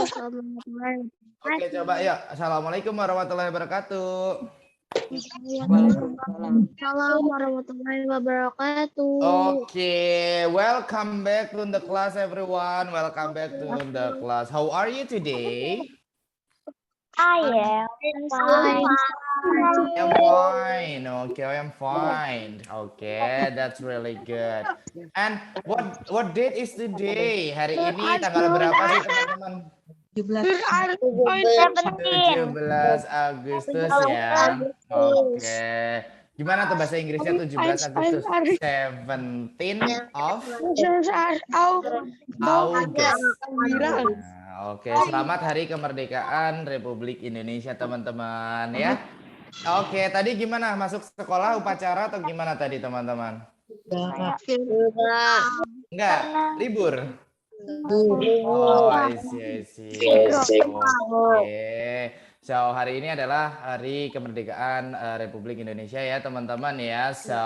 Oke, coba yuk. Assalamualaikum warahmatullahi wabarakatuh. Waalaikumsalam warahmatullahi wabarakatuh. Okay, welcome back to the class, everyone. Welcome back to the class. How are you today? I am fine. I'm fine. Okay, I am fine. Okay, that's really good. And what date is today? Hari ini tanggal berapa sih, teman-teman? 17 Agustus ya. Oke. Gimana tuh bahasa Inggrisnya 17 Agustus? 17 of August. Nah, oke, selamat Hari Kemerdekaan Republik Indonesia, teman-teman ya. Oke, tadi gimana? Masuk sekolah upacara atau gimana tadi, teman-teman? Enggak, libur. Oh, I see. Oke. So, hari ini adalah Hari Kemerdekaan Republik Indonesia ya, teman-teman ya. So,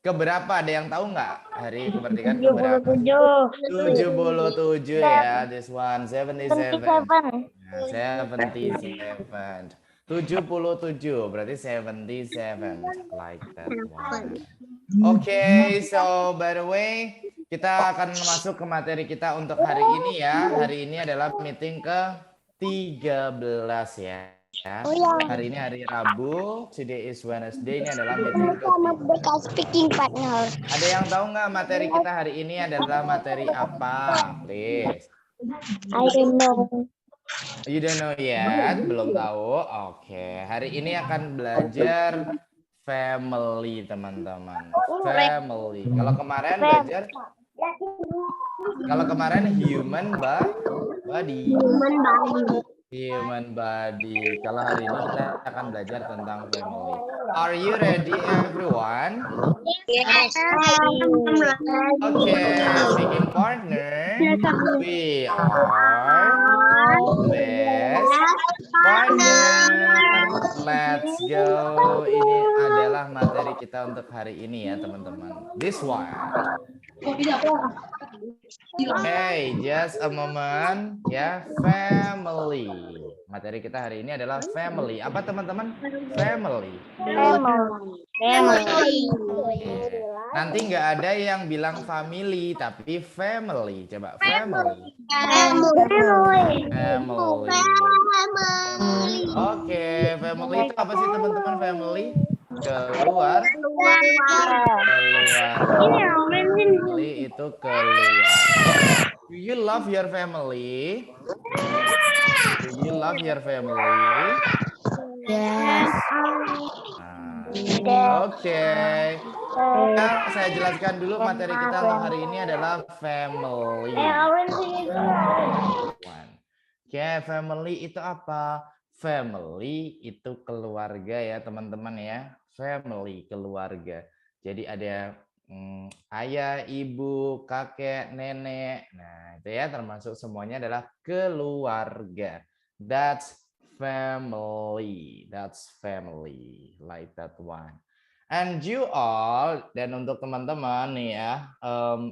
keberapa? Ada yang tahu nggak hari kemerdekaan keberapa? 77 ya. This one 77. Nah, 77. 77 berarti 77 like that one. Oke, so by the way, kita akan masuk ke materi kita untuk hari ini ya. Hari ini adalah meeting ke-13 ya. Hari ini hari Rabu, today is Wednesday, ini adalah meeting ke-13. Ada yang tahu nggak materi kita hari ini adalah materi apa? Please. I don't know. You don't know yet? Belum tahu? Oke, hari ini akan belajar family, teman-teman. Family. Kalau kemarin belajar, human body. Human body. Kalau hari ini kita akan belajar tentang family. Are you ready, everyone? Yes. Okay, speaking partner, we are best partner. Let's go. Ini adalah materi kita untuk hari ini ya, teman-teman. This one. Okay, just a moment ya, family. Materi kita hari ini adalah family. Apa teman-teman? Family. Okay. Nanti nggak ada yang bilang family, tapi family. Coba family. Family. Oke, family itu apa sih teman-teman? Family keluar. Family itu keluar. Do you love your family? Do you love your family? Yes. Oke. Saya jelaskan dulu materi kita untuk hari ini adalah family. Oke, family itu apa? Family itu keluarga ya, teman-teman ya. Family, keluarga. Jadi ada ayah, ibu, kakek, nenek. Nah, itu ya termasuk semuanya adalah keluarga. That's family. That's family. Like that one. And you all, dan untuk teman-teman nih ya,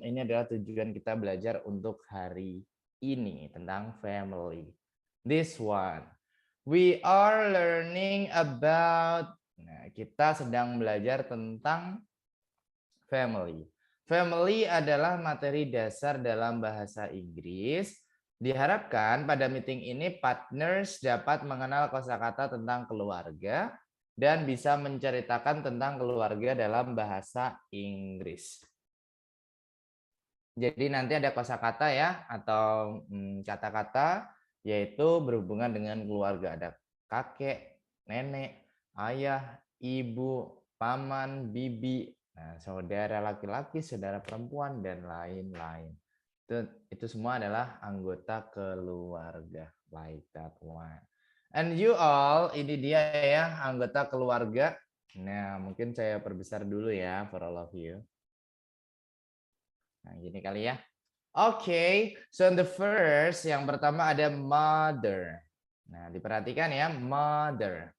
ini adalah tujuan kita belajar untuk hari ini tentang family. This one. We are learning about, nah, kita sedang belajar tentang family. Family adalah materi dasar dalam bahasa Inggris. Diharapkan pada meeting ini partners dapat mengenal kosakata tentang keluarga dan bisa menceritakan tentang keluarga dalam bahasa Inggris. Jadi nanti ada kosakata ya atau kata-kata yaitu berhubungan dengan keluarga. Ada kakek, nenek, ayah, ibu, paman, bibi, nah, saudara laki-laki, saudara perempuan, dan lain-lain. Itu semua adalah anggota keluarga. Like that one. And you all, ini dia ya anggota keluarga. Nah, mungkin saya perbesar dulu ya for all of you. Nah, gini kali ya. Oke, so the first, yang pertama ada mother. Nah, diperhatikan ya, mother.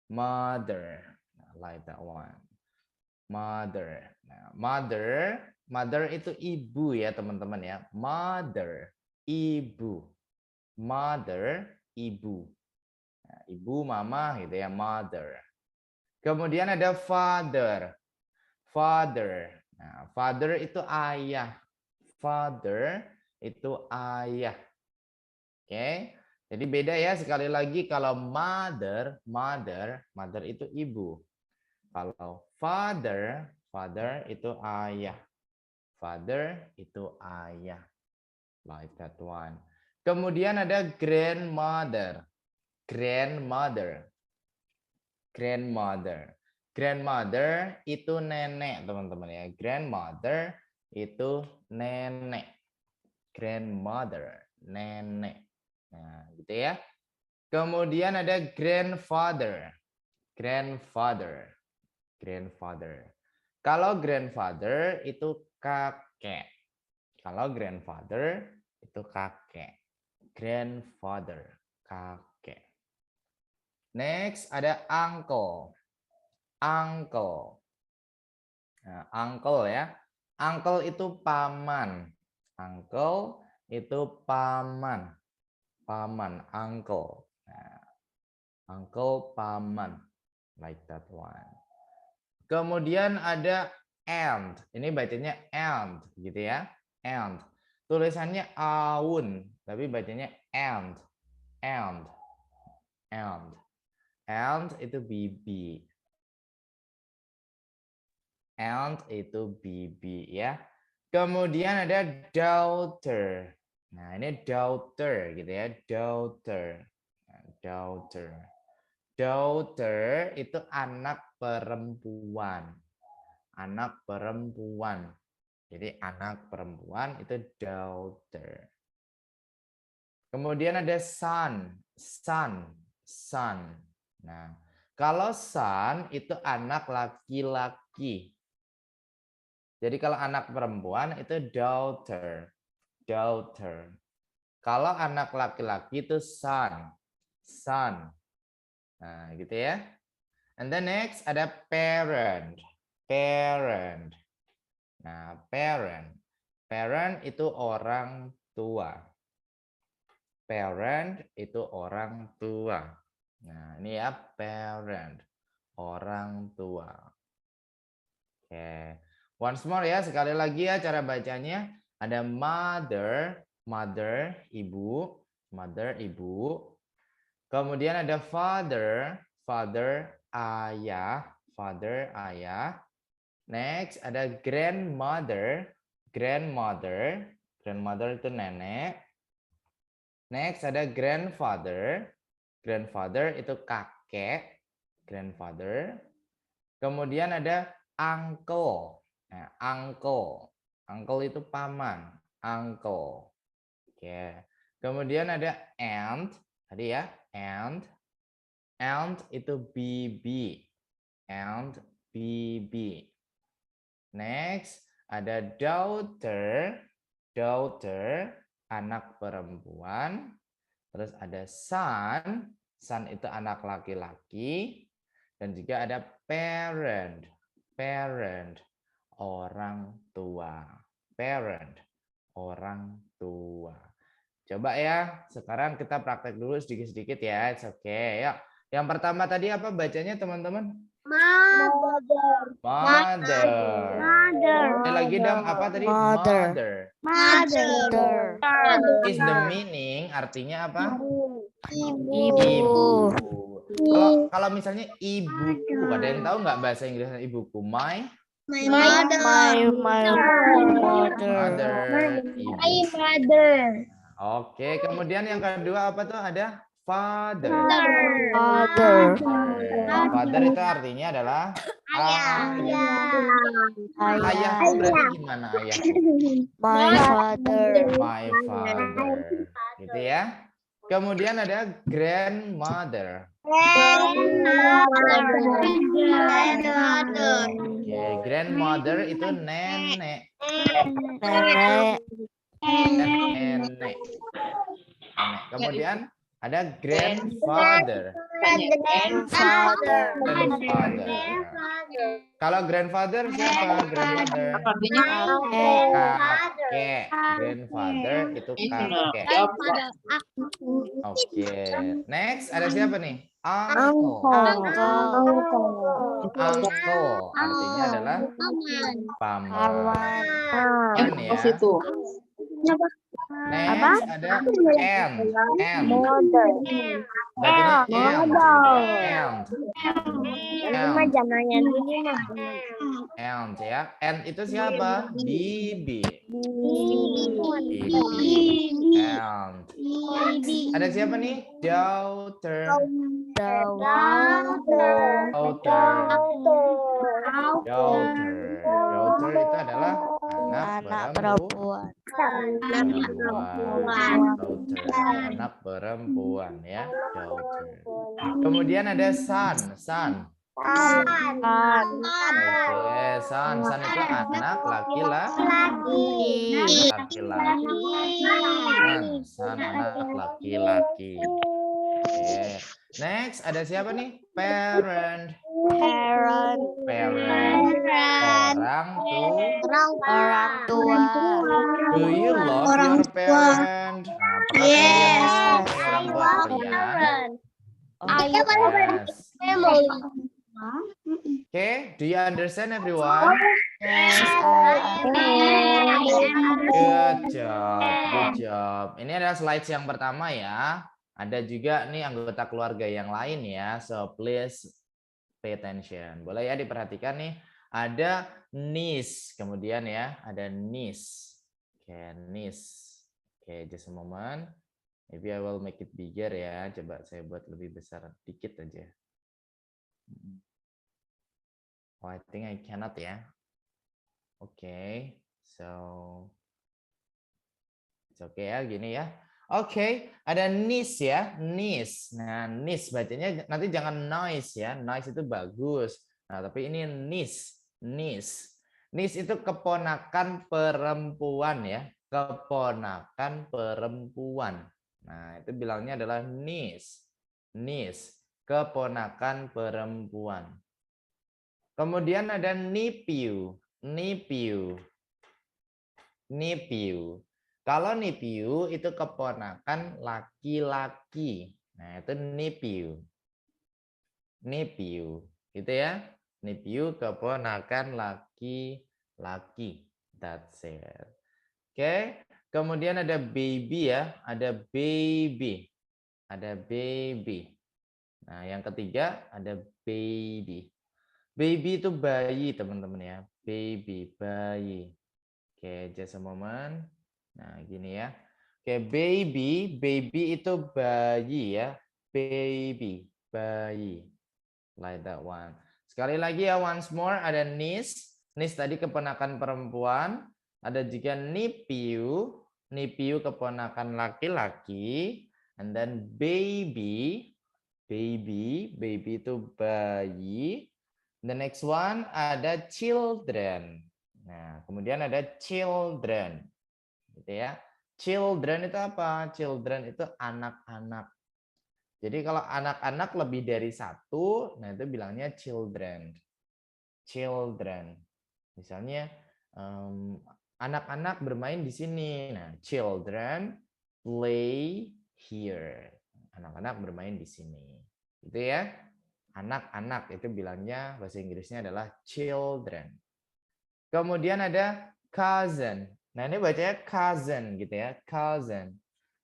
Mother. Nah, like that one. Mother. Nah, mother itu ibu ya, teman-teman ya. Mother, ibu. Mother, ibu. Nah, ibu, mama gitu ya, mother. Kemudian ada father. Father. Nah, father itu ayah. Father itu ayah. Oke. Jadi beda ya, sekali lagi kalau mother itu ibu. Kalau father itu ayah. Father itu ayah. Like that one. Kemudian ada grandmother. Grandmother. Grandmother. Grandmother itu nenek, teman-teman ya. Grandmother itu nenek. Grandmother, nenek. Nah, gitu ya. Kemudian ada grandfather. Grandfather. Grandfather. Kalau grandfather itu kakek. Kalau grandfather itu kakek. Grandfather, kakek. Next ada uncle. Uncle. Nah, uncle ya. Uncle itu paman. Uncle itu paman. Paman, uncle. Nah, uncle, paman. Like that one. Kemudian ada aunt. Ini bacanya aunt gitu ya. Aunt. Tulisannya aun, tapi bacanya aunt. Aunt. Aunt. Aunt itu bibi. Aunt itu bibi ya. Kemudian ada daughter. Nah, ini daughter gitu ya, daughter. Nah, daughter. Daughter itu anak perempuan. Anak perempuan. Jadi anak perempuan itu daughter. Kemudian ada son. Son. Son. Nah, kalau son itu anak laki-laki. Jadi kalau anak perempuan itu daughter. Daughter. Kalau anak laki-laki itu son. Son. Nah, gitu ya. And then next ada parent. Parent. Nah, parent. Parent itu orang tua. Parent itu orang tua. Nah, ini ya parent. Orang tua. Oke. Once more ya, sekali lagi ya cara bacanya. Ada mother, mother, ibu, mother, ibu. Kemudian ada father, father, ayah, father, ayah. Next ada grandmother, grandmother, grandmother itu nenek. Next ada grandfather, grandfather itu kakek, grandfather. Kemudian ada uncle. Nah, uncle. Uncle itu paman. Uncle. Oke. Kemudian ada aunt. Tadi ya, aunt. Aunt itu bibi. Aunt, bibi. Next, ada daughter. Daughter, anak perempuan. Terus ada son. Son itu anak laki-laki. Dan juga ada parent. Parent, orang tua. Parent, orang tua. Coba ya, sekarang kita praktek dulu sedikit-sedikit ya. It's okay. Yuk. Yang pertama tadi apa bacanya teman-teman? Mother. Mother. Sekali lagi dong, apa tadi? Mother. Mother. Is the meaning artinya apa? Ibu. Kalau misalnya ibuku, ada yang tahu nggak bahasa Inggrisnya ibuku? My Mother. Ibu. Oke, kemudian yang kedua apa tuh? Ada father. Father itu artinya adalah ayah. Ayahku berarti gimana ayahku? My father. My father. Gitu ya. Kemudian ada grandmother. Oke, grandmother itu nenek. Nenek. Nenek. Kemudian Ada grandfather. Grandfather. Grandfather. Kalau grandfather siapa? Grandfather. Artinya Kakek. Grandfather itu kakek. Oke. Next ada siapa nih? Uncle. Uncle artinya adalah paman. N ya. situ. Next ada aunt. Aunt. Mother. Bacanya aunt. Aunt. Aunt. Aunt ya. Aunt itu siapa? Bibi. Bibi. Aunt. Ada siapa nih? Daughter. Daughter. Daughter. Daughter itu adalah anak perempuan. Daughter. Anak perempuan ya. Daughter. Kemudian ada son. Son. Oke, son. Son itu anak laki-laki. Son anak laki-laki. Oke. Next ada siapa nih? Parent. Orang tua. Do you love your parent? Nah, pernah kalian orang tua kalian? Yes. Okay, do you understand everyone? Good job. Ini adalah slides yang pertama ya. Ada juga nih anggota keluarga yang lain ya. So please pay attention. Boleh ya diperhatikan nih. Ada niece, kemudian ya ada niece. Oke, niece. Oke, just a moment. Maybe I will make it bigger ya. Coba saya buat lebih besar dikit aja. Oh, I think I cannot ya. Oke, so it's okay ya, gini ya. Oke, ada niece ya, niece. Nah, niece bacanya nanti jangan noise ya. Noise itu bagus. Nah, tapi ini niece, niece. Niece itu keponakan perempuan ya, keponakan perempuan. Nah, itu bilangnya adalah niece. Niece, keponakan perempuan. Kemudian ada nephew, nephew. Nephew. Kalau nephew itu keponakan laki-laki. Nah, itu nephew. Nephew. Gitu ya. Nephew keponakan laki-laki. That's it. Oke. Kemudian ada baby ya. Ada baby. Ada baby. Nah, yang ketiga ada baby. Baby itu bayi, teman-teman ya. Baby, bayi. Oke, just a moment. Nah, gini ya. Oke, baby, baby itu bayi ya. Baby, bayi. Like that one. Sekali lagi ya, once more ada niece. Niece tadi keponakan perempuan. Ada juga nephew. Nephew keponakan laki-laki. And then baby. Baby, baby itu bayi. The next one ada children. Nah, kemudian ada children. Gitu ya. Children itu apa? Children itu anak-anak. Jadi kalau anak-anak lebih dari satu, nah itu bilangnya children. Children. Misalnya anak-anak bermain di sini. Nah, children play here. Anak-anak bermain di sini. Gitu ya. Anak-anak itu bilangnya bahasa Inggrisnya adalah children. Kemudian ada cousin. Nah, ini bacanya cousin gitu ya, cousin.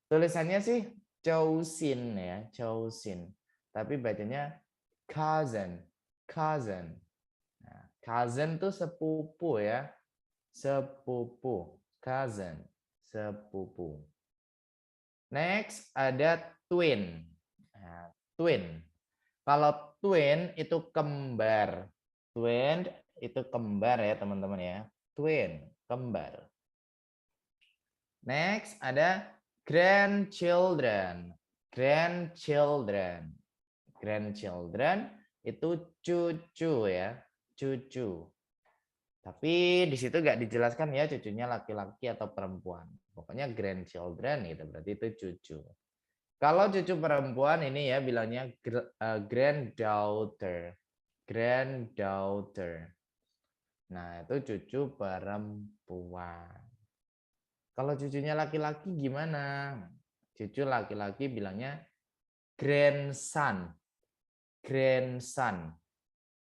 Tulisannya sih chosin ya, chosin. Tapi bacanya cousin, cousin. Nah, cousin tuh sepupu ya. Sepupu, cousin, sepupu. Next ada twin. Nah, twin. Kalau twin itu kembar. Twin itu kembar ya teman-teman ya. Twin, kembar. Next ada grandchildren. Grandchildren. Grandchildren itu cucu ya. Cucu. Tapi di situ nggak dijelaskan ya cucunya laki-laki atau perempuan. Pokoknya grandchildren gitu berarti itu cucu. Kalau cucu perempuan ini ya bilangnya granddaughter. Granddaughter. Nah, itu cucu perempuan. Kalau cucunya laki-laki gimana? Cucu laki-laki bilangnya grandson. Grandson.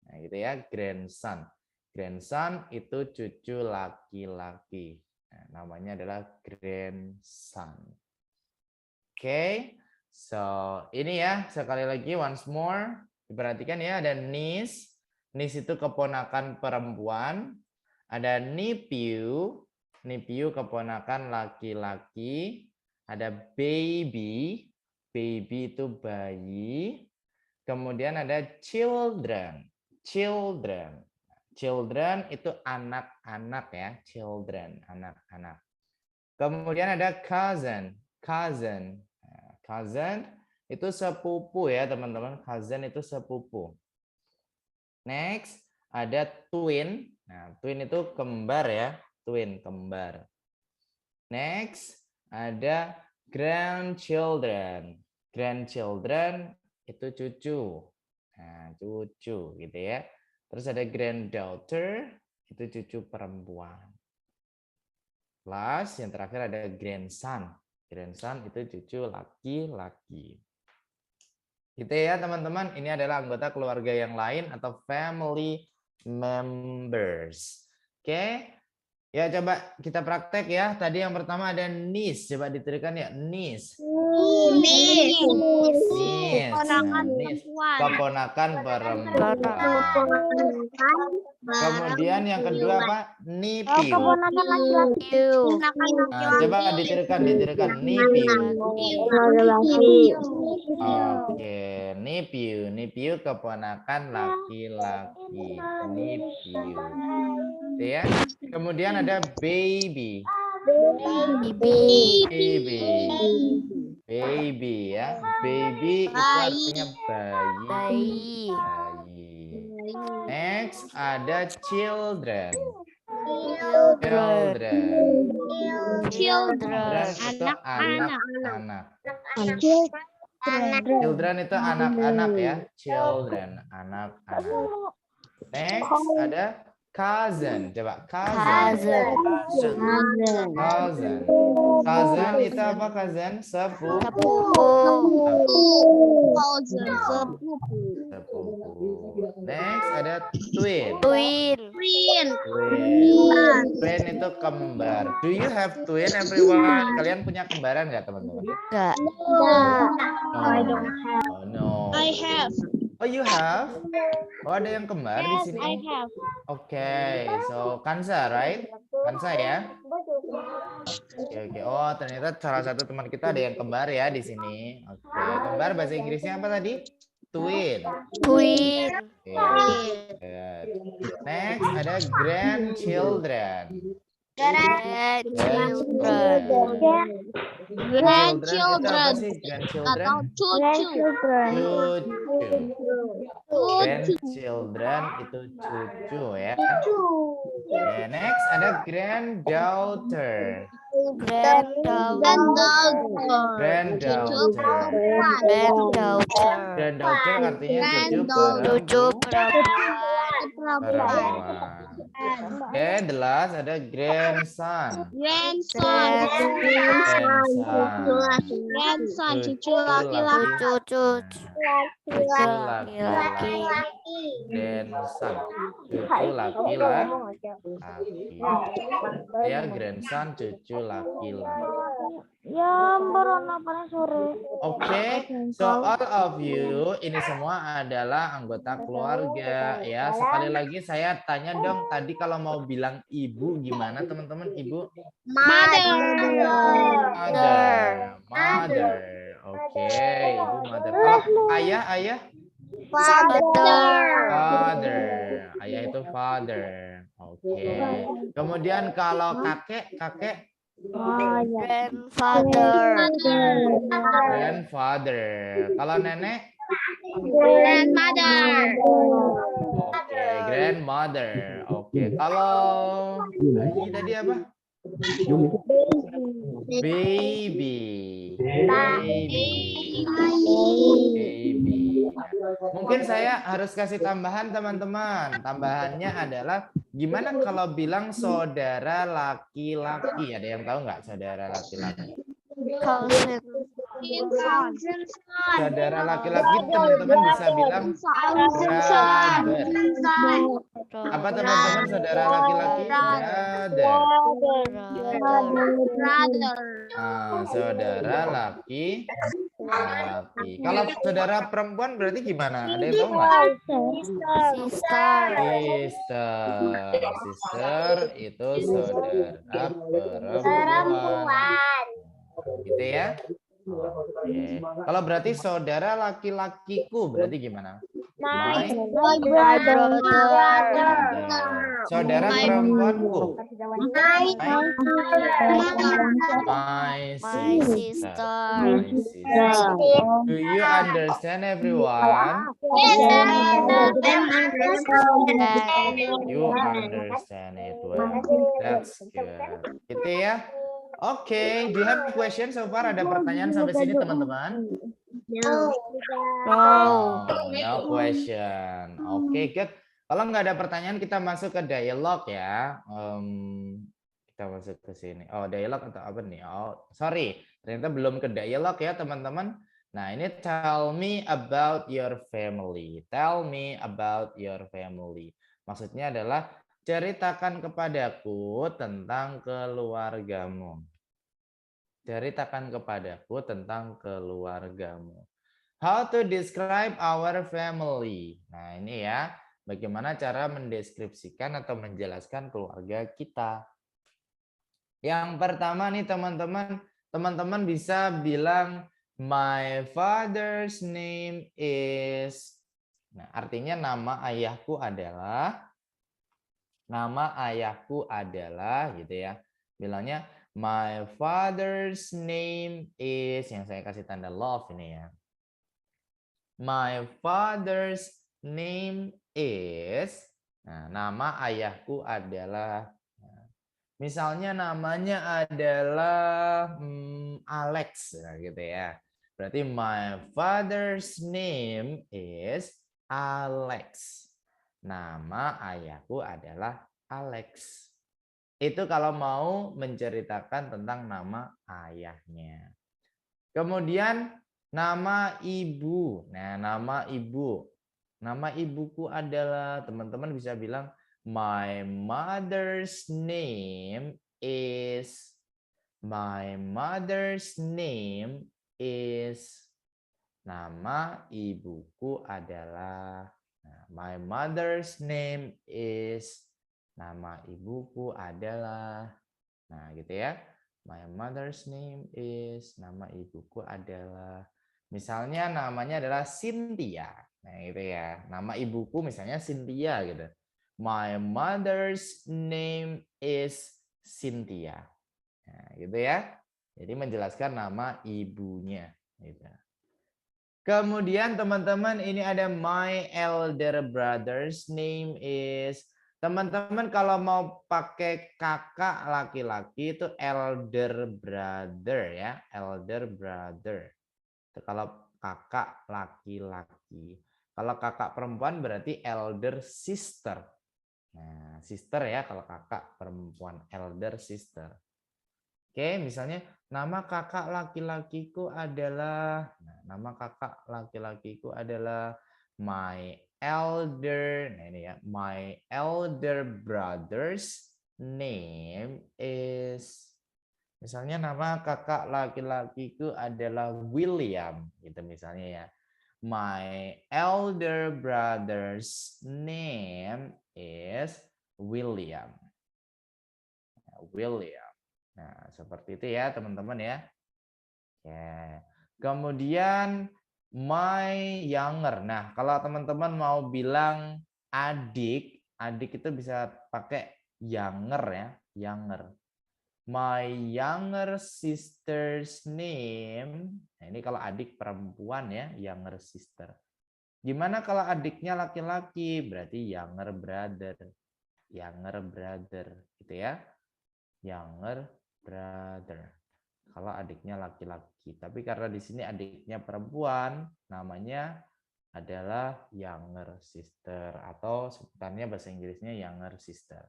Nah, gitu ya, grandson. Grandson itu cucu laki-laki. Nah, namanya adalah grandson. Oke. So, ini ya sekali lagi once more. Diperhatikan ya, ada niece. Niece itu keponakan perempuan. Ada nephew. Nephew keponakan laki-laki. Ada baby. Baby itu bayi. Kemudian ada children. Children. Children itu anak-anak ya. Children, anak-anak. Kemudian ada cousin. Cousin. Cousin itu sepupu ya teman-teman. Cousin itu sepupu. Next, ada twin. Nah, twin itu kembar ya. Twin, kembar. Next, ada grandchildren. Grandchildren itu cucu. Nah, cucu gitu ya. Terus ada granddaughter, itu cucu perempuan. Plus, yang terakhir ada grandson. Grandson itu cucu laki-laki. Gitu ya teman-teman, ini adalah anggota keluarga yang lain atau family members. Oke, ya coba kita praktek ya. Tadi yang pertama ada niece, coba dituliskan ya, niece. Niece. Nah, niece. Keponakan perempuan. Kemudian yang kedua apa? Nephew. Keponakan laki-laki. Nah, coba dituliskan nephew. Oke, nephew. Nephew keponakan laki-laki. Nephew. Gitu ya. Kemudian ada baby. Baby ya. Baby itu artinya bayi. Next ada children. Children itu anak-anak. Children itu anak-anak ya. Children, anak-anak. Next ada cousin. Coba cousin. Cousin itu apa cousin? Sepupu. Next ada twin. Twin itu kembar. Do you have twin everyone? Kalian punya kembaran nggak teman-teman? Enggak. Oh, no. I have. Oh, you have? Oh, ada yang kembar di sini. I have. Oke, so Kansa, right? Kansa ya. Oke. Oh, ternyata salah satu teman kita ada yang kembar ya di sini. Oke, kembar bahasa Inggrisnya apa tadi? Twin. Twin. Good. Next ada grandchildren. Grandchildren itu apa sih? Grandchildren? Grandchildren itu cucu ya. Okay, next ada granddaughter. Granddaughter artinya cucu perempuan. Oke, the last ada grandson. Grandson, cucu laki-laki. Grandson, cucu laki-laki. Ya, grandson, cucu laki-laki. Ya, berona pada sore. Oke, so all of you ini semua adalah anggota keluarga ya. Sekali lagi saya tanya dong, tadi kalau mau bilang ibu gimana teman-teman? Ibu? Mother. Oke, ibu mother. Kalau ayah? Father. Ayah itu father. Oke. Kemudian kalau kakek? Grandfather. Kalau nenek? Oke, grandmother. Oke. Kalau ini tadi apa? Baby. Mungkin saya harus kasih tambahan teman-teman. Tambahannya adalah gimana kalau bilang saudara laki-laki? Ada yang tahu nggak saudara laki-laki? Cousin. Saudara laki-laki teman-teman bisa bilang brother. Apa teman-teman saudara laki-laki? Brother. Saudara laki. Kalau saudara perempuan berarti gimana? Ada yang tahu nggak? Sister. Sister itu saudara perempuan. Gitu ya. Oke. Kalau berarti saudara laki-lakiku berarti gimana? My Brother. saudara perempuanku. My sister. Do you understand everyone? You understand it well. That's good. Gitu ya. Oke, do you have question so far? Ada pertanyaan sampai sini teman-teman? No question. Oke, good. Kalau nggak ada pertanyaan kita masuk ke dialog ya. Kita masuk ke sini. Oh, dialog atau apa nih? Oh, sorry. Ternyata belum ke dialog ya teman-teman. Nah, ini tell me about your family. Tell me about your family. Maksudnya adalah ceritakan kepadaku tentang keluargamu. Ceritakan kepadaku tentang keluargamu. How to describe our family. Nah, ini ya, bagaimana cara mendeskripsikan atau menjelaskan keluarga kita. Yang pertama nih teman-teman bisa bilang my father's name is. Nah, artinya nama ayahku adalah gitu ya. Bilangnya my father's name is, yang saya kasih tanda love ini ya. My father's name is. Nah, nama ayahku adalah. Misalnya namanya adalah Alex, nah, gitu ya. Berarti my father's name is Alex. Nama ayahku adalah Alex. Itu kalau mau menceritakan tentang nama ayahnya. Kemudian nama ibu. Nah, nama ibu. Nama ibuku adalah, teman-teman bisa bilang my mother's name is. My mother's name is. Nama ibuku adalah. Nah, my mother's name is. Nama ibuku adalah. Nah, gitu ya. My mother's name is. Nama ibuku adalah. Misalnya namanya adalah Cynthia. Nah, gitu ya. Nama ibuku misalnya Cynthia gitu. My mother's name is Cynthia. Nah, gitu ya. Jadi menjelaskan nama ibunya. Gitu. Kemudian teman-teman ini ada my elder brother's name is. Teman-teman kalau mau pakai kakak laki-laki itu elder brother ya. Elder brother. Itu kalau kakak laki-laki. Kalau kakak perempuan berarti elder sister. Nah, sister ya kalau kakak perempuan, elder sister. Oke, misalnya nama kakak laki-lakiku adalah, nama kakak laki-lakiku adalah my elder, nah ini ya, my elder brother's name is, misalnya nama kakak laki-lakiku adalah William, gitu misalnya ya. My elder brother's name is William. William. Nah, seperti itu ya teman-teman ya. Oke. Kemudian my younger. Nah, kalau teman-teman mau bilang adik, adik itu bisa pakai younger ya, younger. My younger sister's name. Nah, ini kalau adik perempuan ya, younger sister. Gimana kalau adiknya laki-laki? Berarti younger brother. Younger brother, gitu ya. Younger brother. Kalau adiknya laki-laki. Tapi karena di sini adiknya perempuan, namanya adalah younger sister atau sebutannya bahasa Inggrisnya younger sister.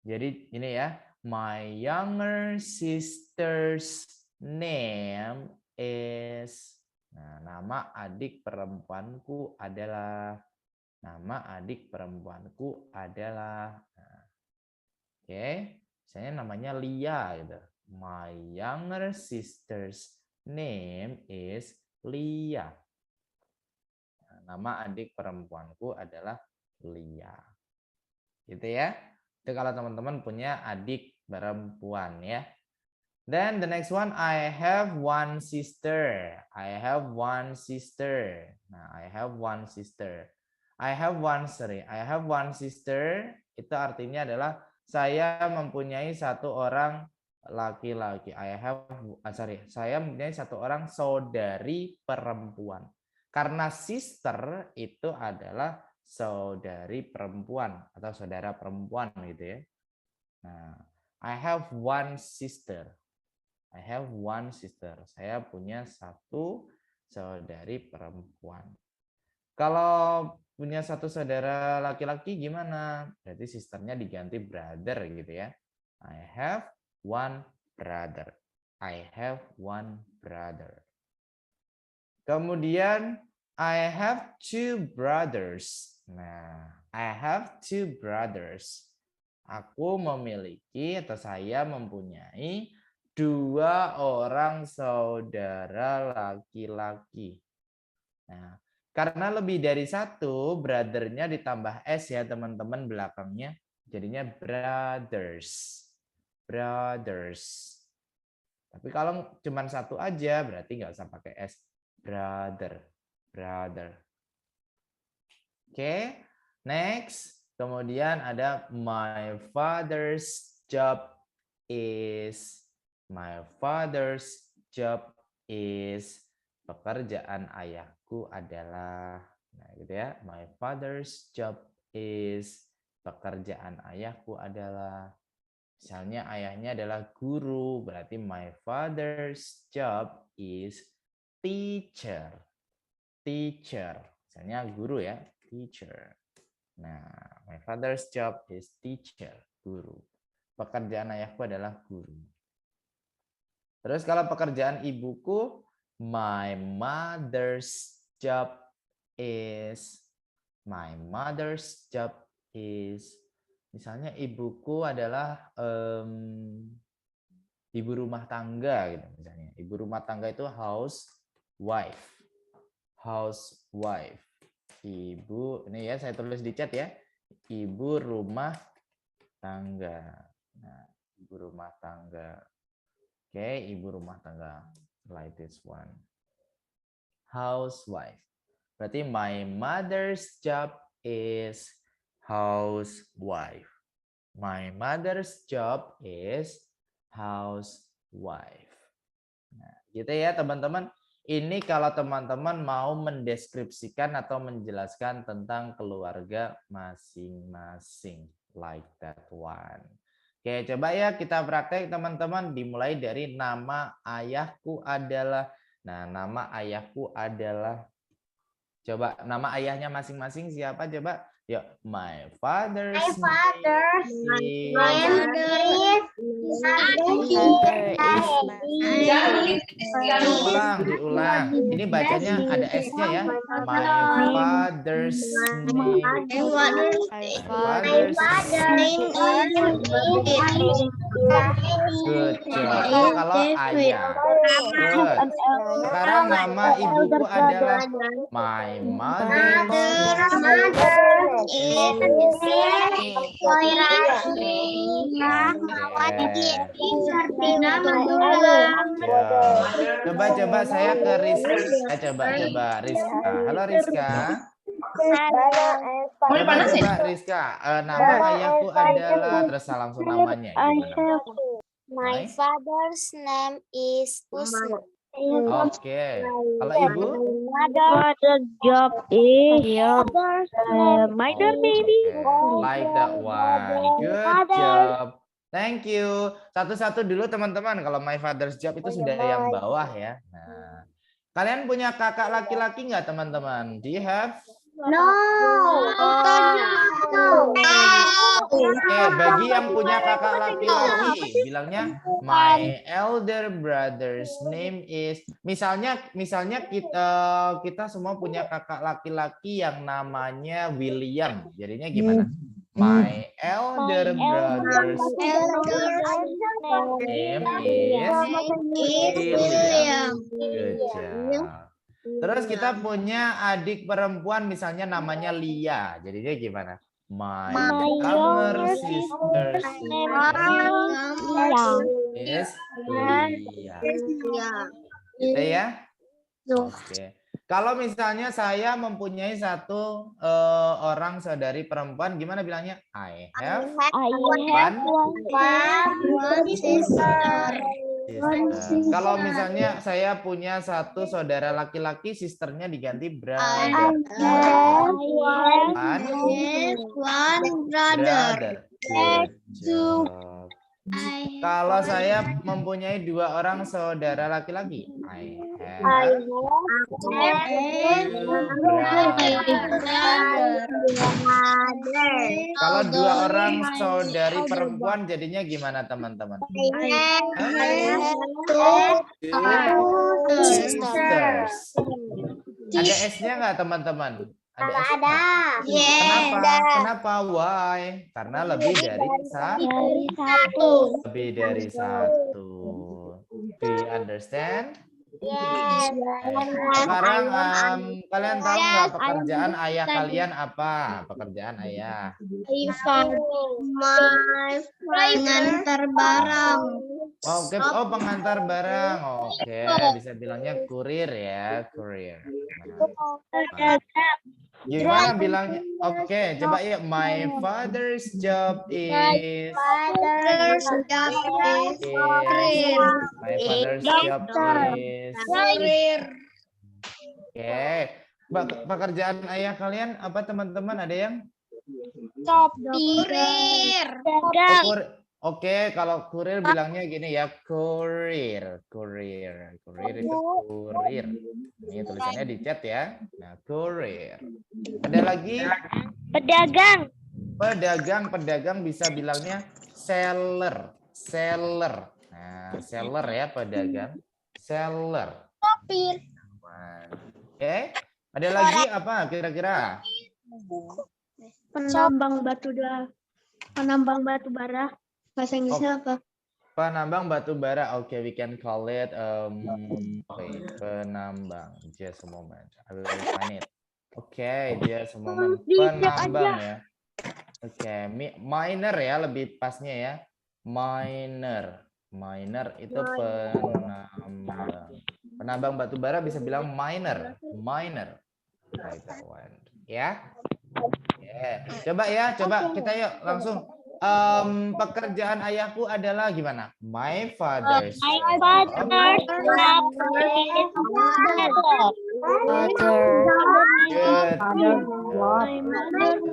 Jadi ini ya, my younger sister's name is. Nah, nama adik perempuanku adalah. Nama adik perempuanku adalah. Nah, oke, misalnya namanya Lia gitu. My younger sister's name is Lia. Nama adik perempuanku adalah Lia. Gitu ya. Itu kalau teman-teman punya adik perempuan ya. Then the next one, I have one sister. I have one sister. Nah, I have one sister. I have one sister. Itu artinya adalah saya mempunyai satu orang laki-laki. Saya mempunyai satu orang saudari perempuan. Karena sister itu adalah saudari perempuan atau saudara perempuan gitu ya. Nah, I have one sister. I have one sister. Saya punya satu saudari perempuan. Kalau punya satu saudara laki-laki gimana? Berarti sisternya diganti brother gitu ya. I have one brother. I have one brother. Kemudian I have two brothers. Nah, I have two brothers. Aku memiliki atau saya mempunyai dua orang saudara laki-laki. Nah, karena lebih dari satu, brother-nya ditambah S ya teman-teman belakangnya. Jadinya brothers. Brothers. Tapi kalau cuma satu aja berarti nggak usah pakai S. Brother. Brother. Oke. Next. Kemudian ada my father's job is. My father's job is. Pekerjaan ayahku adalah. Nah, gitu ya. My father's job is. Pekerjaan ayahku adalah. Misalnya ayahnya adalah guru, berarti my father's job is teacher. Teacher. Misalnya guru ya, teacher. Nah, my father's job is teacher, guru. Pekerjaan ayahku adalah guru. Terus kalau pekerjaan ibuku, my mother's job is. My mother's job is. Misalnya ibuku adalah ibu rumah tangga gitu misalnya. Ibu rumah tangga itu housewife. Housewife. Ibu, ini ya saya tulis di chat ya. Ibu rumah tangga. Nah, ibu rumah tangga. Oke, ibu rumah tangga. Like this one. Housewife. Berarti my mother's job is housewife. My mother's job is housewife. Nah, gitu ya teman-teman. Ini kalau teman-teman mau mendeskripsikan atau menjelaskan tentang keluarga masing-masing. Like that one. Oke, coba ya kita praktek teman-teman. Dimulai dari nama ayahku adalah. Nah, nama ayahku adalah. Coba nama ayahnya masing-masing siapa coba? Yuk, my father's diulang. Ini bacanya ada S-nya ya. My father's name. Good job. Itu kalau ayah. Good. Sekarang nama ibuku adalah my mother's Coba saya ke Rizka. Coba Rizka. Halo Rizka. Coba Rizka. Nama ayahku adalah terus langsung namanya. My father's name is Usman. Oke. Kalau ibu? Mother's job is mother baby. Like that one. Good job. Thank you. Satu-satu dulu teman-teman. Kalau my father's job itu sudah yang bawah ya. Nah, Kalian punya kakak laki-laki nggak teman-teman? Do you have? No. Oke, bagi yang punya kakak laki-laki, bilangnya my elder brother's name is. Misalnya kita semua punya kakak laki-laki yang namanya William. Jadinya gimana? My elder brother's name is William. Good job. Terus kita punya adik perempuan misalnya namanya Lia. Jadinya gimana? My younger sister's name is Lia. Gitu ya? Oke. Kalau misalnya saya mempunyai satu orang saudari perempuan, gimana bilangnya? I have one sister. Kalau misalnya saya punya satu saudara laki-laki, sisternya diganti brother. One brother. Good job. Kalau saya mempunyai dua orang saudara laki-laki, I have Kalau dua orang saudari perempuan jadinya gimana teman-teman? Sisters. Ada S-nya nggak teman-teman? Ada S-nya? Kenapa? Kenapa? Why? Karena lebih dari satu. Lebih dari satu. Do you understand? Yes. Sekarang kalian tahu nggak pekerjaan ayah kalian apa? Pekerjaan ayah. Pengantar barang. Oke, oh pengantar barang. Oke, bisa bilangnya kurir ya, kurir. Gimana bilangnya? Oke, coba yuk. My father's job is. My father's job is. Oke, pekerjaan ayah kalian apa teman-teman? Ada yang? Kurir. Oke, kalau kurir bilangnya gini ya, kurir, kurir, kurir itu kurir. Ini tulisannya di chat ya. Nah, kurir. Ada lagi? Pedagang. Pedagang bisa bilangnya seller, seller. Nah, seller ya pedagang, seller. Oke, ada lagi apa kira-kira? Penambang batu bara. Bahasa Inggrisnya apa? Penambang batu bara. Oke, we can call it penambang. Just a moment. I will find it. Oke, just a moment. Penambang ya. Oke, miner ya lebih pasnya ya. Miner. Miner itu penambang. Penambang batu bara bisa bilang miner. Miner. Like that one. Ya. Yeah. Coba kita yuk langsung. Pekerjaan ayahku adalah gimana? My father's job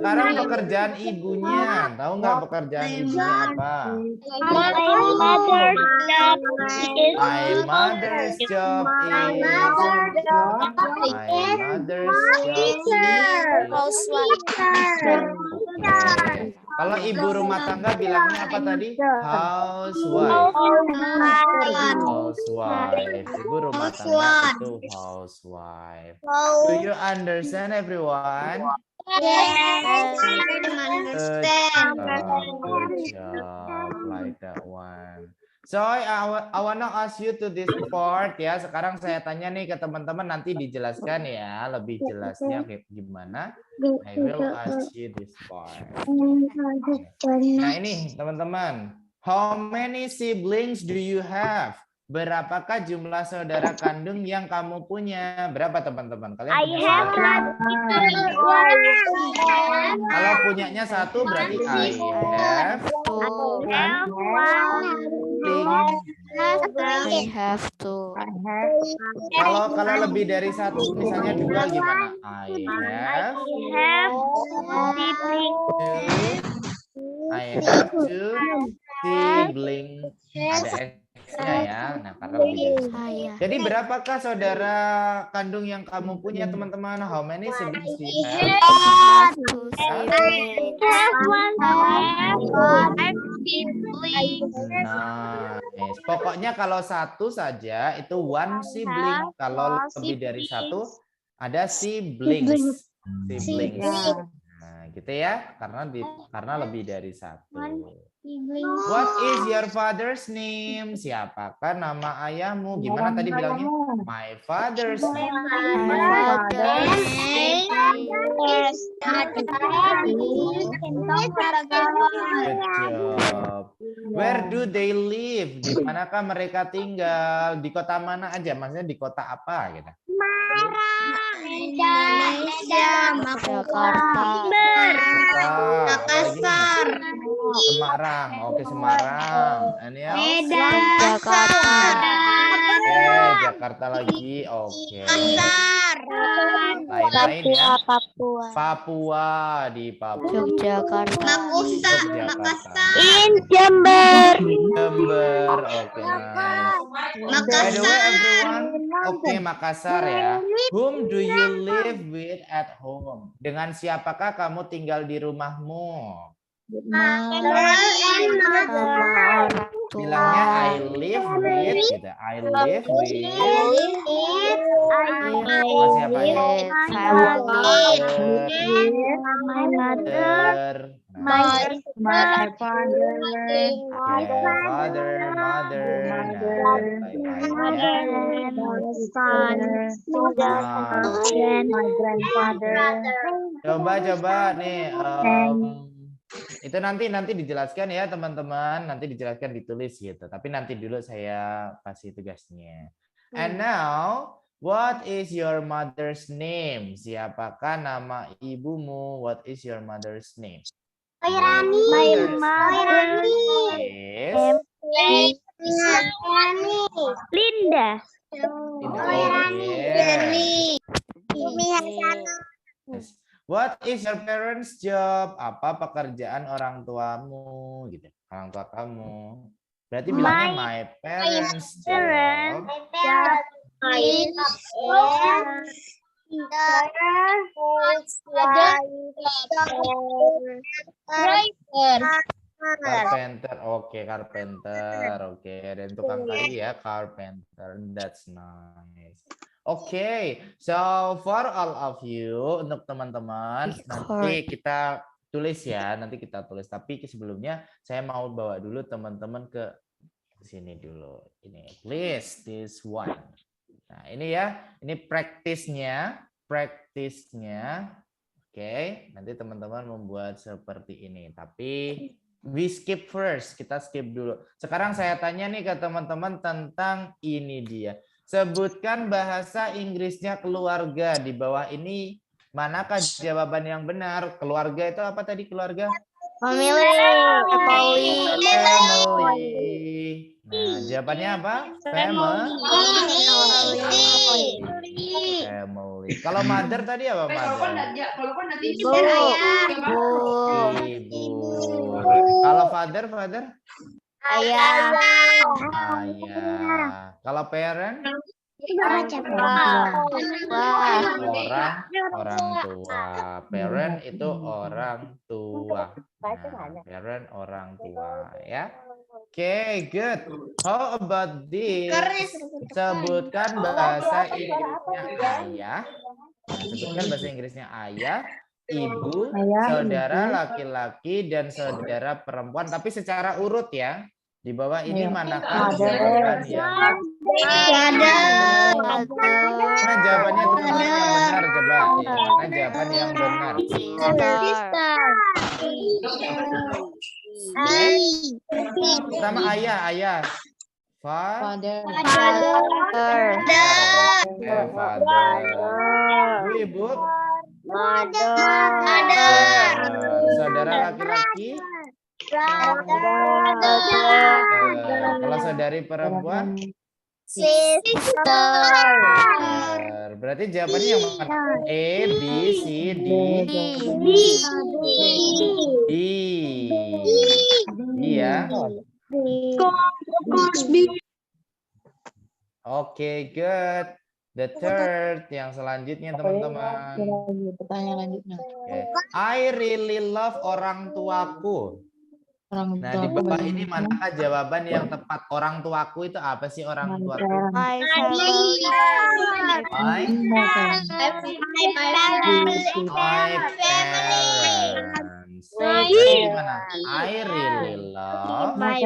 Sekarang pekerjaan ibunya, tahu nggak pekerjaan ibunya apa? My mother's job Kalau ibu rumah tangga bilangnya apa tadi? Housewife. Housewife. Ibu rumah tangga itu housewife. Do you understand everyone? Yes, understand. Good job, like that one. So I wanna ask you to this part ya. Sekarang saya tanya nih ke teman-teman, nanti dijelaskan ya lebih jelasnya gimana. I will ask you this part. Nah ini teman-teman, how many siblings do you have? Berapakah jumlah saudara kandung yang kamu punya? Berapa teman-teman? Kalian punya saudara? Kalau punyanya satu berarti I have two. Kalau lebih dari satu, misalnya dua gimana? I have two siblings. Ada X-nya ya. Nah, karena lebih dari satu. Saya. Jadi berapakah saudara kandung yang kamu punya teman-teman? How many siblings do you have? Satu sibling. Nice. Pokoknya kalau satu saja itu one sibling. Kalau lebih dari satu ada siblings. Siblings. Nah, gitu ya. Karena lebih dari satu. What is your father's name? Siapakah nama ayahmu? Gimana tadi bilangnya? My father's name. Good job. Where do they live? Di manakah mereka tinggal? Di kota mana aja? Maksudnya di kota apa gitu? Indonesia, Jakarta. Makassar, Semarang. Oke, Semarang. And else? Medan, Jakarta. Oke, Jakarta lagi. Oke. Makassar, Lain-lain ya. Papua. Papua di Papua. Yogyakarta. Makusa, Yogyakarta. Jember. Jember. Oke, nice. By the way, everyone. Oke, Makassar ya. Whom do you live with at home? Dengan siapakah kamu tinggal di rumahmu? Bilangnya I live with gitu. I live with siapa My mother. Father, mother. Coba nih. Itu nanti dijelaskan ya teman-teman, nanti dijelaskan ditulis gitu. Tapi nanti dulu saya kasih tugasnya. And now, what is your mother's name? Siapakah nama ibumu? What is your mother's name? Linda. Yes. What is your parents' job? Apa pekerjaan orang tuamu? Gitu. Orang tua kamu. Berarti bilangnya my parents' job. Carpenter, oke, carpenter, oke, dan tukang kayu ya, carpenter, that's nice. Oke, so for all of you, untuk teman-teman, nanti kita tulis ya, tapi sebelumnya saya mau bawa dulu teman-teman ke sini dulu, ini, please, this one. Nah, ini ya, ini praktisnya, oke, nanti teman-teman membuat seperti ini, tapi we skip first, kita skip dulu. Sekarang saya tanya nih ke teman-teman tentang ini dia. Sebutkan bahasa Inggrisnya keluarga. Di bawah ini manakah jawaban yang benar? Keluarga itu apa tadi keluarga? Family. Nah, jawabannya apa? Family. Kalau mother tadi apa mother? Ibu. Ibu. Kalau father? Ayah. Kalau parent? Orang tua. Parent itu orang tua. Nah, parent orang tua ya. Oke, good. How about this? Sebutkan bahasa Inggrisnya ayah. Sebutkan bahasa Inggrisnya ayah, ibu, saudara laki-laki, dan saudara perempuan. Tapi secara urut ya. Di bawah ini manakah jawaban yang mana jawabannya teman-teman yang benar coba? Mana jawaban yang benar? Sama ayah. Father. Ibu. Saudara laki-laki. Kalau saudari perempuan, sister. Berarti jawabannya yang mana? A, B, C, D. D ya. Oke, good. The third, yang selanjutnya teman-teman. Pertanyaan lanjutnya. Oke. I really love orang tuaku. Orang Nah, di tua bawah ini manakah jawaban yang tepat? Orang tuaku itu apa sih orang tuaku? My family. My parents. Berarti gimana? I really love My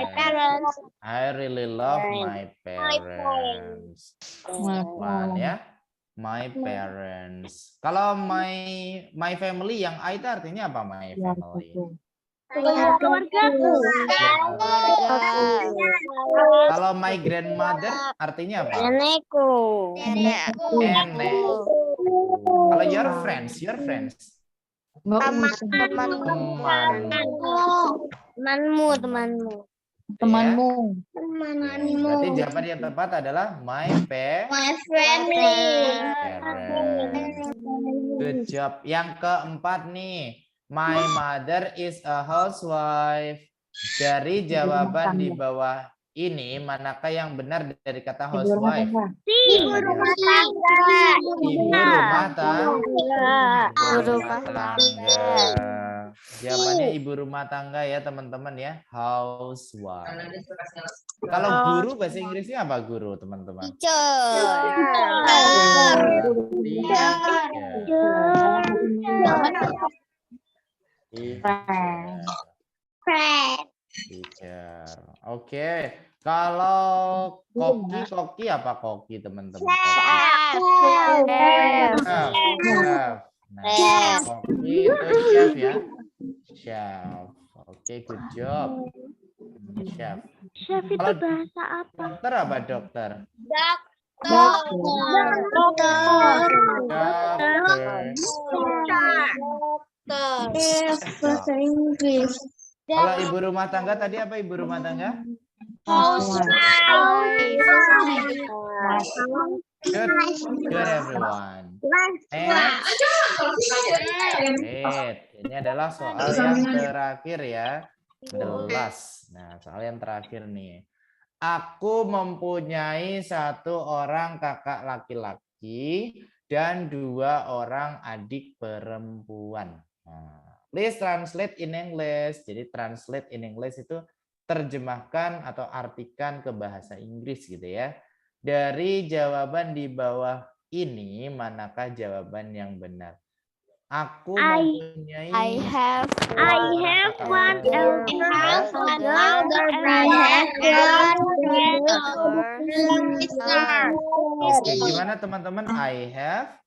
parents. I really love my parents. One ya. My parents. Kalau my family yang I itu artinya apa my family? Keluargaku. Kalau my grandmother artinya apa? Nenekku. Nenek. Kalau your friends. Temanmu. temanmu. Berarti jawaban yang tepat adalah my parents. Good job. Yang keempat nih. My mother is a housewife. Dari jawaban di bawah ini, manakah yang benar dari kata housewife? Ibu rumah tangga. Ibu rumah tangga. Ibu rumah tangga. Jawabannya ibu rumah tangga ya teman-teman ya. Housewife. Kalau guru bahasa Inggrisnya apa guru teman-teman? Teacher. Oke. Kalau koki apa koki teman-teman? Chef. Nah, koki itu chef ya. Chef. Oke, good job. Chef. Chef itu Kalau bahasa apa? dokter apa dokter? Bahasa Inggris. Kalau ibu rumah tangga tadi apa ibu rumah tangga? Good, good everyone. Ini adalah soal yang terakhir ya. The last. Nah, soal yang terakhir nih. Aku mempunyai satu orang kakak laki-laki dan 2 orang adik perempuan. Nah, please translate in English. Jadi translate in English itu terjemahkan atau artikan ke bahasa Inggris gitu ya. Dari jawaban di bawah ini, manakah jawaban yang benar? Aku mempunyai I have one elder brother. Oke, gimana teman-teman? I have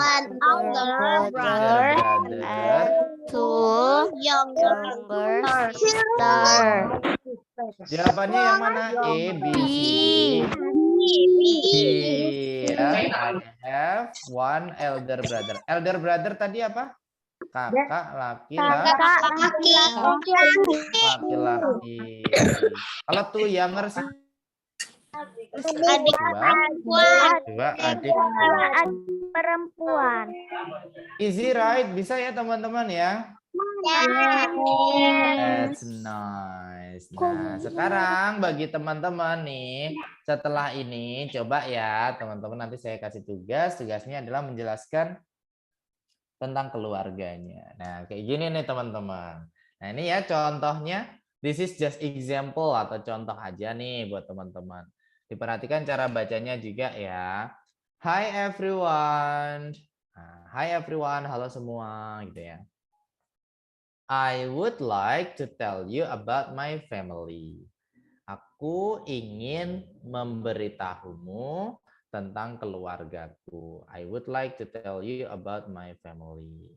one older brother and 2 younger sister. Jawabannya yang mana? A, B, C. I have one elder brother. Elder brother tadi apa? Kakak laki-laki. Kalau two younger sih? Dua adik perempuan. Easy right? Bisa ya teman-teman ya? That's nice. Nah, sekarang bagi teman-teman nih, setelah ini coba ya teman-teman nanti saya kasih tugas. Tugasnya adalah menjelaskan tentang keluarganya. Nah, kayak gini nih teman-teman. Nah, ini ya contohnya. This is just example atau contoh aja nih buat teman-teman. Diperhatikan cara bacanya juga ya. Hi everyone. Nah, hi everyone, halo semua gitu ya. I would like to tell you about my family. Aku ingin memberitahumu tentang keluargaku. I would like to tell you about my family.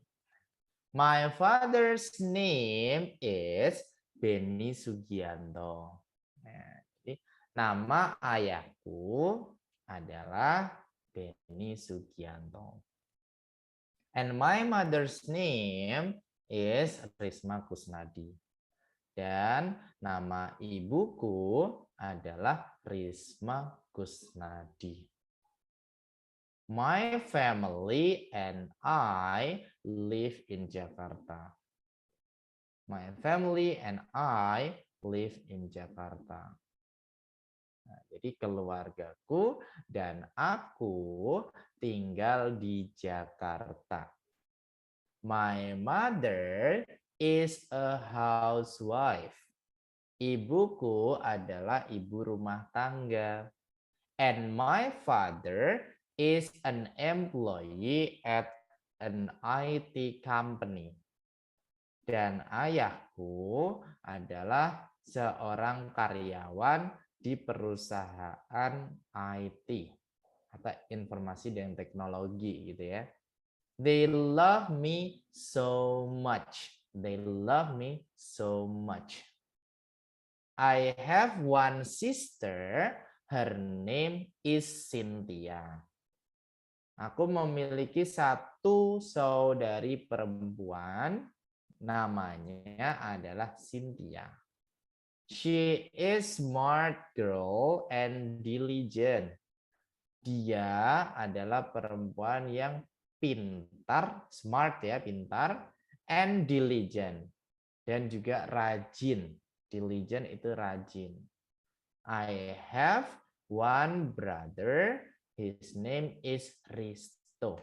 My father's name is Benny Sugianto. Nah, jadi nama ayahku adalah Benny Sugianto. And my mother's name is Risma Kusnadi. Dan nama ibuku adalah Risma Kusnadi. My family and I live in Jakarta. My family and I live in Jakarta. Nah, jadi keluargaku dan aku tinggal di Jakarta. My mother is a housewife. Ibuku adalah ibu rumah tangga. And my father is an employee at an IT company. Dan ayahku adalah seorang karyawan di perusahaan IT atau informasi dan teknologi gitu ya. They love me so much. They love me so much. I have one sister. Her name is Cynthia. Aku memiliki satu saudari perempuan. Namanya adalah Cynthia. She is smart girl and diligent. Dia adalah perempuan yang pintar, smart ya, pintar, and diligent. Dan juga rajin. Diligent itu rajin. I have one brother. His name is Risto.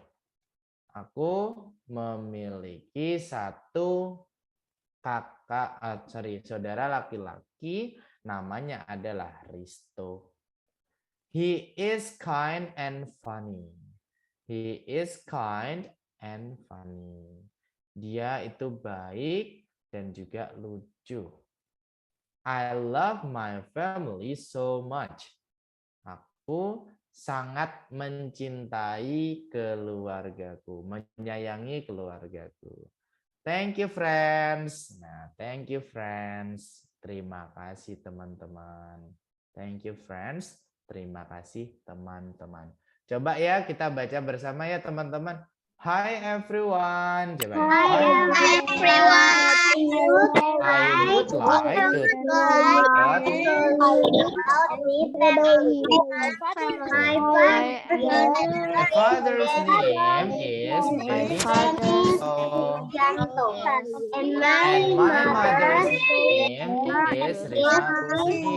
Aku memiliki satu saudara laki-laki, namanya adalah Risto. He is kind and funny. He is kind and funny. Dia itu baik dan juga lucu. I love my family so much. Aku sangat mencintai keluargaku, menyayangi keluargaku. Thank you, friends. Nah, thank you, friends. Terima kasih, teman-teman. Thank you, friends. Terima kasih, teman-teman. Coba ya kita baca bersama ya, teman-teman. Hi, everyone. Coba. Hi, everyone. I would like to talk My father's name is Benito. And my mother's name is Rina Kusnidi.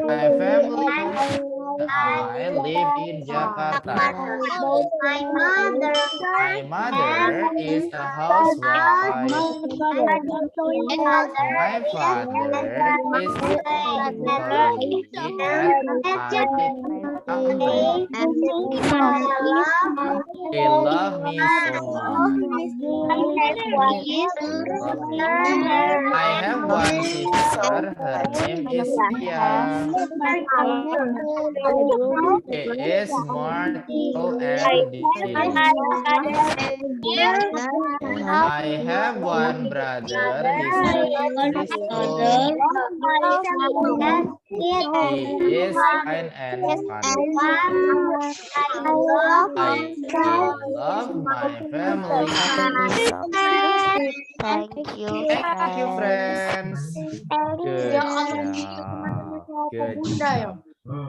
My family I live in Jakarta. My mother is a housewife. My father is an employee at IT company. They love me so much. I have one sister. Her name is Tia. She is smart and diligent. I have one brother. His name is Risto. He is kind and funny. I love my family. Thank you, Thank you, friends. Good job. Good job.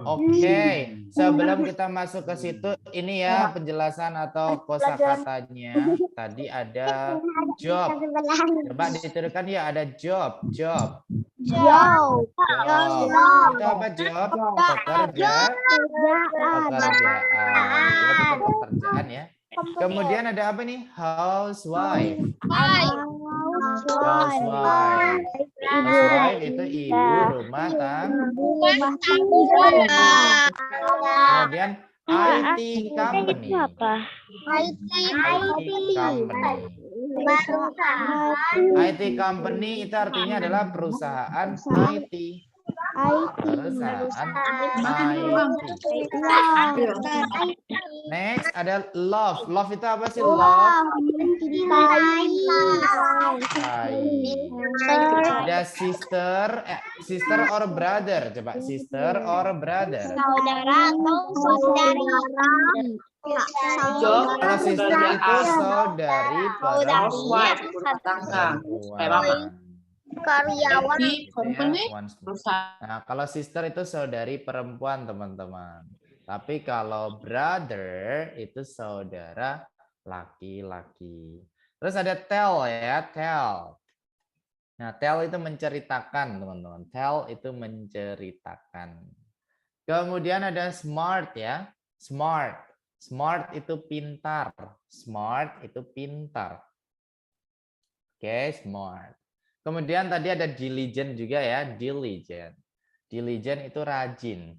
Oke, sebelum kita masuk ke situ, ini ya penjelasan atau kosakatanya. Tadi ada job. Coba dituliskan ya, ada job. Job. Itu apa job? Pekerjaan. Job itu pekerjaan ya. Kemudian ada apa nih? Housewife. Housewife. Housewife itu ibu rumah tangga. Kemudian IT company. IT company itu artinya adalah perusahaan IT. Perusahaan IT. Next ada love. Love itu apa sih love? Ada sister or brother. Coba sister or brother. Saudara atau saudari. Kalau sister itu saudari perempuan. Karyawan. Nah, kalau sister itu saudari perempuan, teman-teman. Tapi kalau brother itu saudara laki-laki. Terus ada tell ya, tell. Nah, tell itu menceritakan, teman-teman. Tell itu menceritakan. Kemudian ada smart ya. Smart. Smart itu pintar. Smart itu pintar. Oke, smart. Kemudian tadi ada diligent juga ya, diligent. Diligent itu rajin.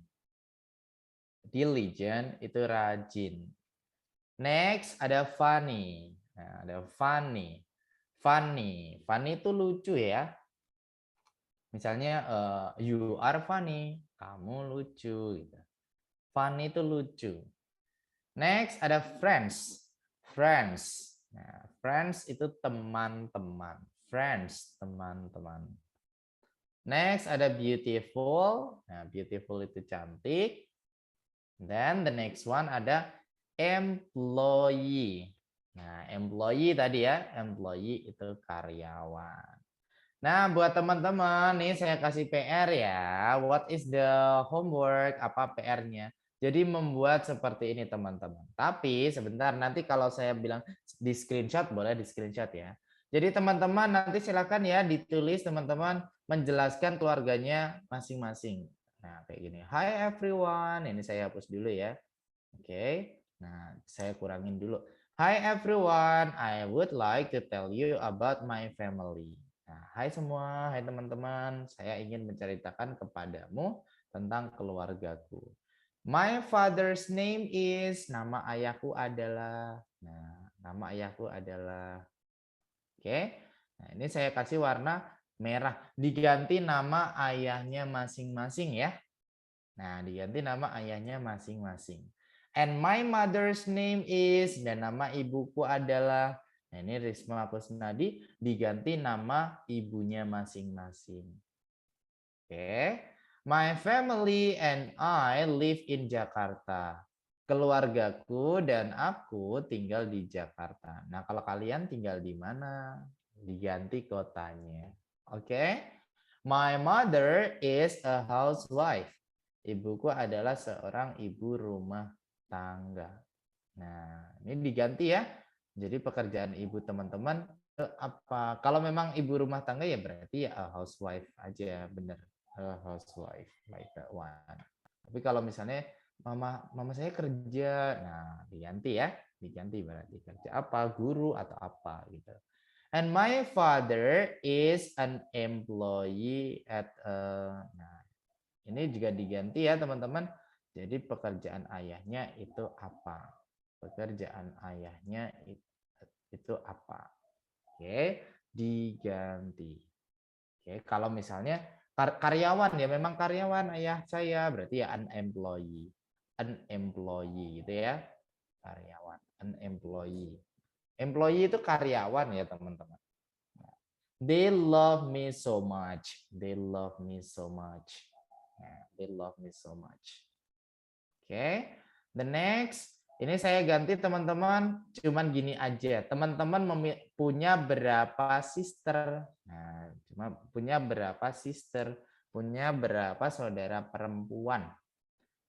Diligent itu rajin. Next ada funny. Nah, ada funny. Funny. Funny itu lucu ya. Misalnya you are funny, kamu lucu gitu. Funny itu lucu. Next ada friends. Friends. Nah, friends itu teman-teman. Friends, teman-teman. Next ada beautiful. Nah, beautiful itu cantik. Then the next one ada employee. Nah, employee tadi ya, employee itu karyawan. Nah, buat teman-teman nih saya kasih PR ya. What is the homework? Apa PR-nya? Jadi membuat seperti ini teman-teman. Tapi sebentar nanti kalau saya bilang di screenshot boleh di screenshot ya. Jadi teman-teman nanti silakan ya ditulis teman-teman menjelaskan keluarganya masing-masing. Nah, kayak gini. Hi everyone. Ini saya hapus dulu ya. Oke. Nah, saya kurangin dulu. Hi everyone. I would like to tell you about my family. Nah, hai semua, hai teman-teman. Saya ingin menceritakan kepadamu tentang keluargaku. My father's name is, nama ayahku adalah. Nah, nama ayahku adalah. Oke. Nah, ini saya kasih warna merah. Diganti nama ayahnya masing-masing ya. Nah, diganti nama ayahnya masing-masing. And my mother's name is, dan nama ibuku adalah. Nah, ini Risma Kusnadi diganti nama ibunya masing-masing. Oke. My family and I live in Jakarta. Keluargaku dan aku tinggal di Jakarta. Nah, kalau kalian tinggal di mana? Diganti kotanya. Oke. My mother is a housewife. Ibuku adalah seorang ibu rumah tangga. Nah, ini diganti ya. Jadi pekerjaan ibu teman-teman apa? Kalau memang ibu rumah tangga ya berarti ya a housewife aja, bener. A housewife like that one. Tapi kalau misalnya mama saya kerja, nah diganti ya, diganti berarti kerja apa, guru atau apa gitu. And my father is an employee at nah ini juga diganti ya teman-teman. Jadi pekerjaan ayahnya itu apa? Pekerjaan ayahnya itu apa? Oke, diganti. Oke, kalau misalnya karyawan ya memang karyawan ayah saya berarti ya an employee. An employee gitu ya. Karyawan, an employee. Employee itu karyawan ya teman-teman. They love me so much. They love me so much. They love me so much. Oke, the next. Ini saya ganti teman-teman, cuman gini aja. Teman-teman punya berapa sister? Nah, cuma punya berapa sister? Punya berapa saudara perempuan?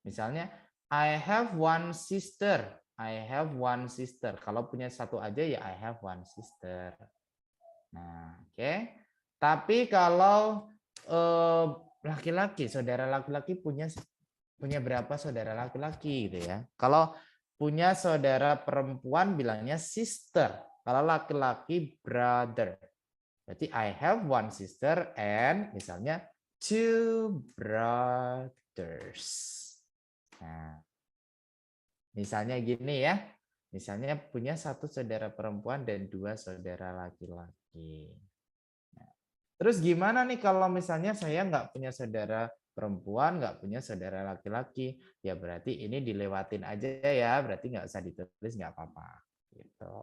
Misalnya, I have one sister. I have one sister. Kalau punya satu aja ya I have one sister. Nah, oke. Tapi kalau laki-laki, saudara laki-laki punya berapa saudara laki-laki gitu ya. Kalau punya saudara perempuan bilangnya sister. Kalau laki-laki brother. Berarti I have one sister and misalnya two brothers. Nah, misalnya gini ya. Misalnya punya satu saudara perempuan dan dua saudara laki-laki. Nah, terus gimana nih kalau misalnya saya nggak punya saudara perempuan, nggak punya saudara laki-laki, ya berarti ini dilewatin aja ya, berarti nggak usah ditulis, nggak apa-apa. Gitu.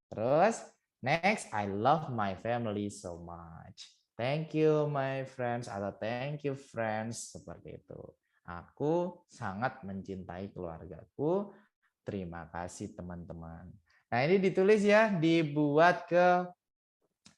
Terus next, I love my family so much. Thank you my friends atau thank you friends seperti itu. Aku sangat mencintai keluargaku. Terima kasih teman-teman. Nah ini ditulis ya, dibuat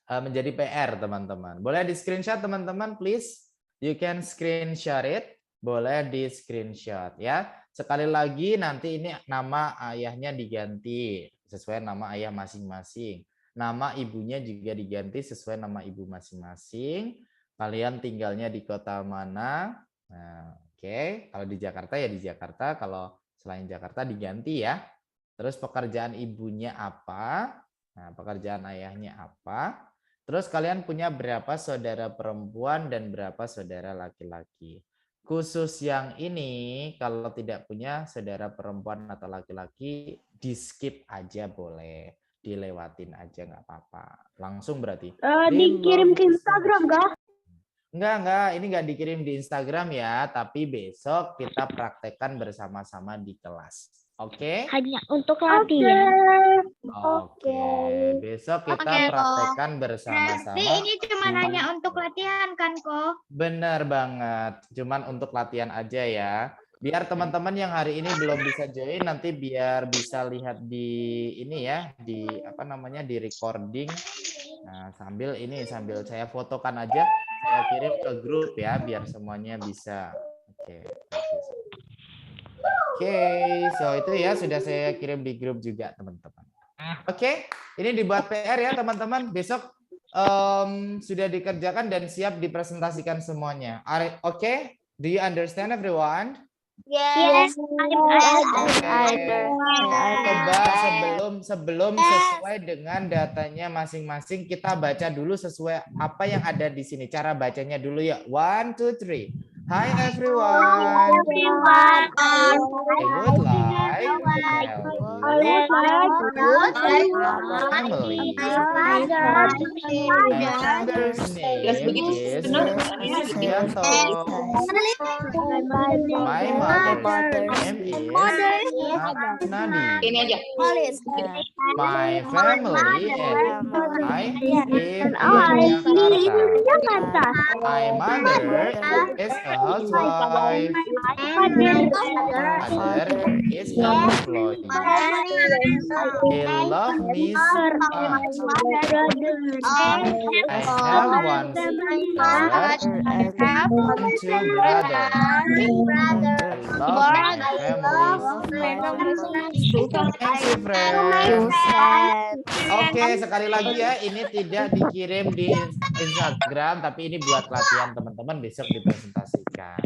menjadi PR teman-teman. Boleh di screenshot teman-teman please. You can screenshot it, boleh di screenshot ya. Sekali lagi nanti ini nama ayahnya diganti sesuai nama ayah masing-masing. Nama ibunya juga diganti sesuai nama ibu masing-masing. Kalian tinggalnya di kota mana? Nah, oke. Kalau di Jakarta ya di Jakarta. Kalau selain Jakarta diganti ya. Terus pekerjaan ibunya apa? Nah, pekerjaan ayahnya apa? Terus kalian punya berapa saudara perempuan dan berapa saudara laki-laki? Khusus yang ini, kalau tidak punya saudara perempuan atau laki-laki, di skip aja boleh. Dilewatin aja nggak apa-apa. Langsung berarti. Dikirim ke Instagram, kah? Enggak, ini enggak dikirim di Instagram ya, tapi besok kita praktekkan bersama-sama di kelas. Oke? Hanya untuk latihan. Oke, besok kita praktekkan bersama-sama. Ini cuma hanya untuk latihan kan, kok? Benar banget, cuman untuk latihan aja ya. Biar teman-teman yang hari ini belum bisa join, nanti biar bisa lihat di ini ya, di apa namanya, di recording. Nah, sambil saya fotokan aja, saya kirim ke grup ya, biar semuanya bisa. Oke, so itu ya sudah saya kirim di grup juga teman-teman. Oke, ini dibuat PR ya teman-teman. Besok sudah dikerjakan dan siap dipresentasikan semuanya. Oke, do you understand everyone? Yes. Coba sebelum sesuai dengan datanya masing-masing, kita baca dulu sesuai apa yang ada di sini. Cara bacanya dulu ya. 1, 2, 3. Hi everyone. I would like to tell you family. My father's name is Sugianto. My mother's name is Nadi. Ini aja. My family and I live in Jakarta. My mother is a housewife. Father is an employee. He loves me so much. I have one sister and 2 brothers. I love my family. Thank you, friends. Oke, sekali lagi ya, ini tidak dikirim di Instagram, tapi ini buat latihan teman-teman besok dipresentasikan.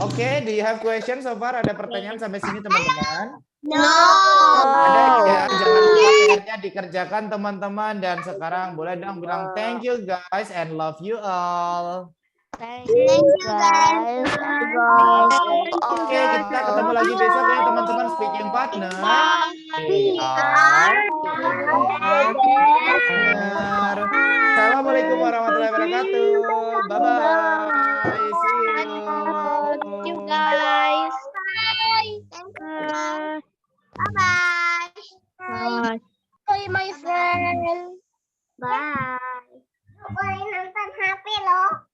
Oke, do you have question so far? Ada pertanyaan sampai sini teman-teman? No. Ada ya, jangan lupa PR-nya dikerjakan teman-teman. Dan sekarang boleh dong bilang thank you guys and love you all. Thank you guys. Oke, kita ketemu lagi besok ya teman-teman speaking partner. We are partner. Assalamualaikum warahmatullahi wabarakatuh. Bye bye. See you. Thank you guys. Bye. Thank you. Bye bye. Bye my friend. Bye. Bye nonton HP loh.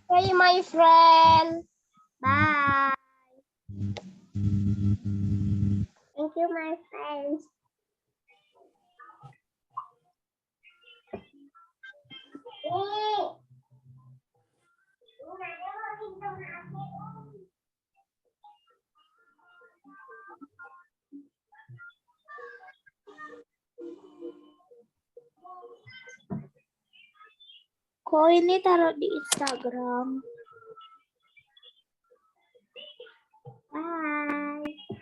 Bye my friend. Bye. Thank you my friends. Kok ini taruh di Instagram?